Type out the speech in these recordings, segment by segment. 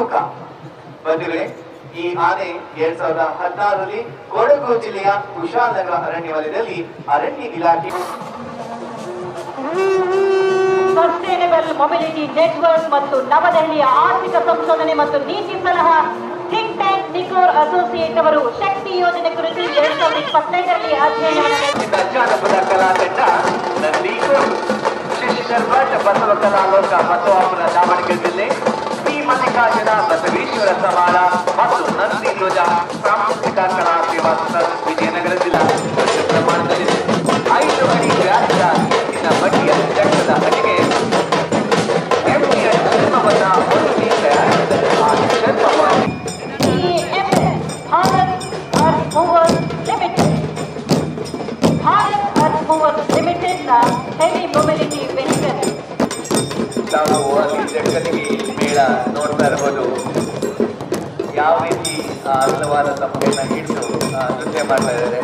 ಪ್ರಮುಖ. ಬಂಧುಗಳೇ, ಈ ಆನೆ 2016ರಲ್ಲಿ ಕೊಡಗು ಜಿಲ್ಲೆಯ ಕುಶಾಲನಗರ ಅರಣ್ಯ ವಲಯದಲ್ಲಿ ಅರಣ್ಯ ಇಲಾಖೆ ಸಸ್ಟೈನಬಲ್ ಮೊಬಿಲಿಟಿ ನೆಟ್ವರ್ಕ್ ಮತ್ತು ನವದೆಹಲಿಯ ಆರ್ಥಿಕ ಸಂಶೋಧನೆ ಮತ್ತು ನೀತಿ ಸಲಹಾ ಥಿಂಕ್ ಟ್ಯಾಂಕ್ ನಿಕೋರ್ ಅಸೋಸಿಯೇಟ್ ಅವರು ಶಕ್ತಿ ಯೋಜನೆ ಕುರಿತು 2025ರಲ್ಲಿ ಅಧ್ಯಯನ ಜಾನಪದ ಕಲಾ ತಂಡ ಶಶಿಧರ್ ಭಟ್ ಬಸವ ಕಲಾಲೋಕ ಬಸವಾಪುರ ದಾವಣಗೆರೆ ಜಿಲ್ಲೆ, ಶ್ರೀ ಮಲ್ಲಿಕಾರ್ಜುನ ಬಸವೇಶ್ವರ ಸಮಾಳ ಮತ್ತು ನಂದಿ ಧ್ವಜ ಸಾಂಸ್ಕೃತಿಕ ಕಲಾ ಸೇವಾ ಟ್ರಸ್ಟ್ ವಿಜಯನಗರ ಜಿಲ್ಲಾ ಪ್ರಮಾಣದಲ್ಲಿದೆ. 5 ಅಡಿ ವ್ಯಾಸದ ಎತ್ತಿನ ಬಡ್ಡಿಯ ಚಕ್ರದ ಅಡಿಗೆ ಎಮ್ಮೆಯ ಚರ್ಮವನ್ನ ಹೊಂದಿ ತಯಾರಿಸಿದ ಆ ಚರ್ಮವಾಗಿ ಹೆವಿ ಮೊಬಿಲಿಟಿ ವೆಹಿಕಲ್. ನಾವು ಅಲ್ಲಿ ಜಗತ್ತಿಗೆ ಮೇಳ ನೋಡ್ತಾ ಇರ್ಬೋದು, ಯಾವ ರೀತಿ ಹಲವಾರು ತಪ್ಪೆಯನ್ನ ಹಿಡಿದು ನೃತ್ಯ ಮಾಡ್ತಾ ಇದ್ದಾರೆ.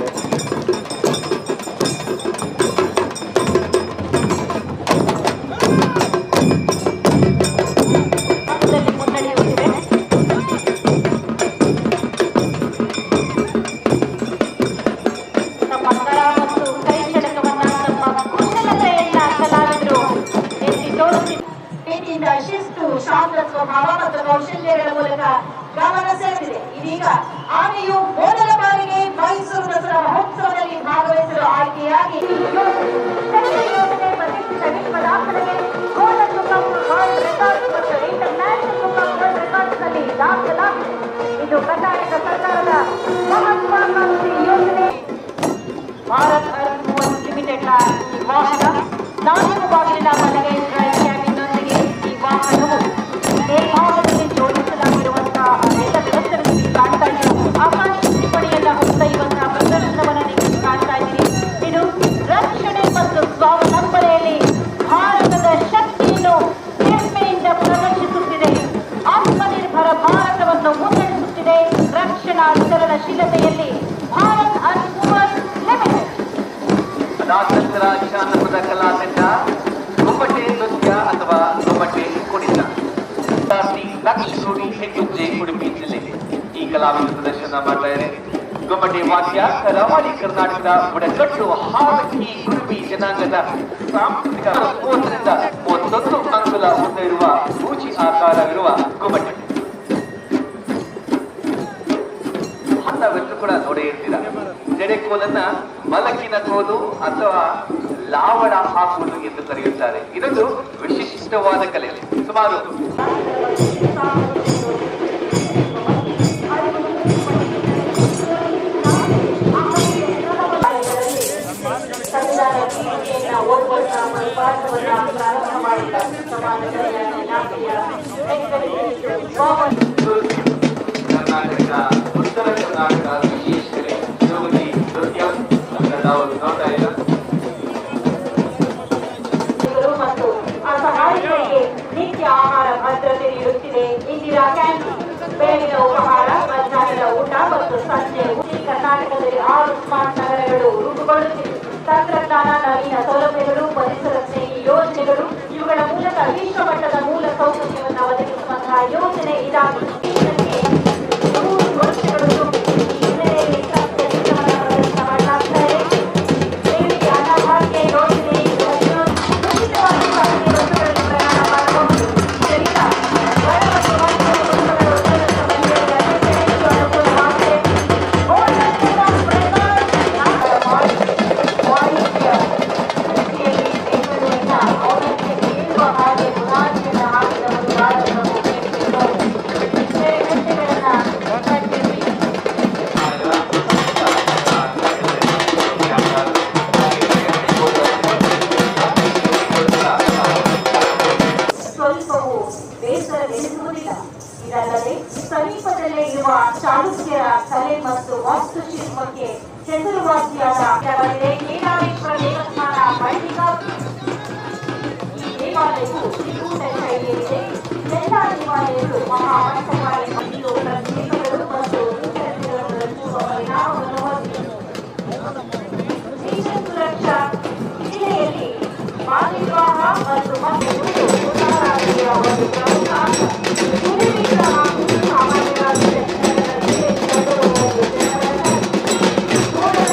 ಶಿಸ್ತು, ಶಾಂತ ಸ್ವಭಾವ ಮತ್ತು ಕೌಶಲ್ಯಗಳ ಮೂಲಕ ಗಮನ ಸೆಳೆದಿದೆ. ಇದೀಗ ಆನೆಯು ಮೊದಲ ಬಾರಿಗೆ ಮೈಸೂರು ದಸರಾ ಮಹೋತ್ಸವದಲ್ಲಿ ಭಾಗವಹಿಸಲು ಆಯ್ಕೆಯಾಗಿ ಯೋಜನೆ ಪ್ರತಿಷ್ಠಿತ ವಿಶ್ವ ದಾಖಲೆಗೆ golden book of world records ಮತ್ತು ಇಂಟರ್ನ್ಯಾಷನಲ್ ಬುಕ್ ಆಫ್ ವರ್ಲ್ಡ್ ರೆಕಾರ್ಡ್ಸ್ನಲ್ಲಿ ದಾಖಲಾಗಿದೆ. ಇದು ಕರ್ನಾಟಕ ಸರ್ಕಾರದ ಮಹತ್ವಾಕಾಂಕ್ಷಿ ಯೋಜನೆ. ಭಾರತ್ ಅರ್ತ್ ಮೂವರ್ಸ್ ಲಿಮಿಟೆಡ್ನ ಈ ವಾಹನ 4 ಬಾಗಿಲಿನ ಲಗೇಜ್ ಡ್ರೈವ್ ಕ್ಯಾಬಿನ್ನೊಂದಿಗೆ ಈ ವಾಹನವು ಮೇಲ್ಭಾಗದಲ್ಲಿ ಜೋಡಿಸಲಾಗಿರುವಂತಹ ಎಲ್ಲ ವ್ಯವಸ್ಥೆಗಳಲ್ಲಿ ಕಾಣ್ತಾ ಇದ್ದೀವಿ. ಆಕಾಶ ಕ್ಷಿಪಣಿಯನ್ನ ಹೊತ್ತೊಯ್ಯುವಂತಹ ಪ್ರದರ್ಶನವನ್ನು ನೀವು ಕಾಣ್ತಾ ಇದ್ದೀರಿ. ಇದು ರಕ್ಷಣೆ ಮತ್ತು ಸ್ವಾವಲಂಬನೆಯಲ್ಲಿ ಭಾರತದ ಶಕ್ತಿಯನ್ನು ಹೆಮ್ಮೆಯಿಂದ ಪ್ರದರ್ಶಿಸುತ್ತಿದೆ. ಆತ್ಮನಿರ್ಭರ ಭಾರತವನ್ನು ಮುನ್ನಡೆಸುತ್ತಿದೆ. ರಕ್ಷಣಾ ಚಲನಶೀಲತೆಯಲ್ಲಿ ಭಾರತ್ ಅರ್ತ್ ಮೂವರ್ಸ್ ಲಿಮಿಟೆಡ್. ನಂತರ ಜಾನಪದ ಕಲಾ ತಂಡ ಗೊಮ್ಮಟೆ ನೃತ್ಯ ಅಥವಾ ಗೊಮ್ಮಟೆ ಕುಣಿತ ಲಕ್ಷ ಹೆಜ್ಜೆ ಉಡುಪಿ ಜಿಲ್ಲೆಗೆ ಈ ಕಲಾವಿದ ಪ್ರದರ್ಶನ ಮಾಡ್ತಾ ಇದ್ದಾರೆ. ಗೊಮ್ಮಟೆ ವಾದ್ಯ ಕರಾವಳಿ ಕರ್ನಾಟಕದ ಬುಡಕಟ್ಟು ಹಾವಕ್ಕಿ ಉಡುಪಿ ಜನಾಂಗದ ಸಾಂಸ್ಕೃತಿಕ 30ರಿಂದ 31 ಅಂಗುಲ ಉದ್ದ ಇರುವ ಸೂಚಿ ಆಕಾರವಿರುವ ಗೊಮ್ಮಟೆ. ನಾವೆಲ್ಲರೂ ಕೂಡ ನೋಡೇ ಇರ್ತೀರ. ಜಡೆಕೋಲನ್ನ ಮಲಕಿನ ಕೋಲು ಅಥವಾ ಲಾವಣ ಹಾಕುವುದು ಎಂದು ಕರೆಯುತ್ತಾರೆ. ಇದೊಂದು ವಿಶಿಷ್ಟವಾದ ಕಲೆ. ಸುಮಾರು ಕರ್ನಾಟಕ, ಉತ್ತರ ಕರ್ನಾಟಕ ವಿಶೇಷ ಯೋಗಿ ನೃತ್ಯ ನಾವು ನೋಡ್ತಾ ಇದ್ದೀವಿ. ಮತ್ತು ಅಸಹಾಯಕರಿಗೆ ನಿತ್ಯ ಆಹಾರ ಭದ್ರತೆ ನೀಡುತ್ತಿದೆ. ಇಂದಿರಾ ಕ್ಯಾಂಟೀನ್ ಬೆಳಗಿನ ಉಪಹಾರ, ಮಧ್ಯಾಹ್ನದ ಊಟ ಮತ್ತು ಸಂಜೆ ಕರ್ನಾಟಕದಲ್ಲಿ 6 ಸ್ಮಾರ್ಟ್ ನಗರಗಳು ರೂಪುಗೊಳ್ಳುತ್ತಿವೆ. ತಂತ್ರಜ್ಞಾನ, ನವೀನ ಸೌಲಭ್ಯಗಳು, ಪರಿಸರ ಸ್ನೇಹಿ ಯೋಜನೆಗಳು ಇವುಗಳ ಮೂಲಕ ವಿಶ್ವಮಟ್ಟದ ಮೂಲ ಸೌಕರ್ಯವನ್ನು ಒದಗಿಸುವಂತಹ ಯೋಜನೆ ಇದಾಗಿದೆ. ಇದಲ್ಲದೆ ಸಮೀಪದಲ್ಲೇ ಇರುವ ಚಾಲುಕ್ಯರ ಕಲೆ ಮತ್ತು ವಾಸ್ತುಶಿಲ್ಪಕ್ಕೆ ಹೆಸರುವಾಸಿಯಾದ ಕೇದಾರೇಶ್ವರ ದೇವಸ್ಥಾನ ಮಲ್ಟಿಕಾರ್ಜುನ. ಈ ದೇವಾಲಯವು ತ್ರಿಕೂಟ ಶೈಲಿಯಲ್ಲಿದೆ. ಎಲ್ಲ ದೇವಾಲಯಗಳು ಮಹಾಮಂಟಪಾಯ ಮತ್ತು ಪ್ರತಿಮೆಗಳು ಮತ್ತು ಪರಿಣಾಮವನ್ನು ಹೊಂದಿದೆ. ಸುರಕ್ಷಾ ಜಿಲ್ಲೆಯಲ್ಲಿ ಬಾಲ್ಯ ವಿವಾಹ ಮತ್ತು ಮಕ್ಕಳು ಒಂದು ಪ್ರಮುಖ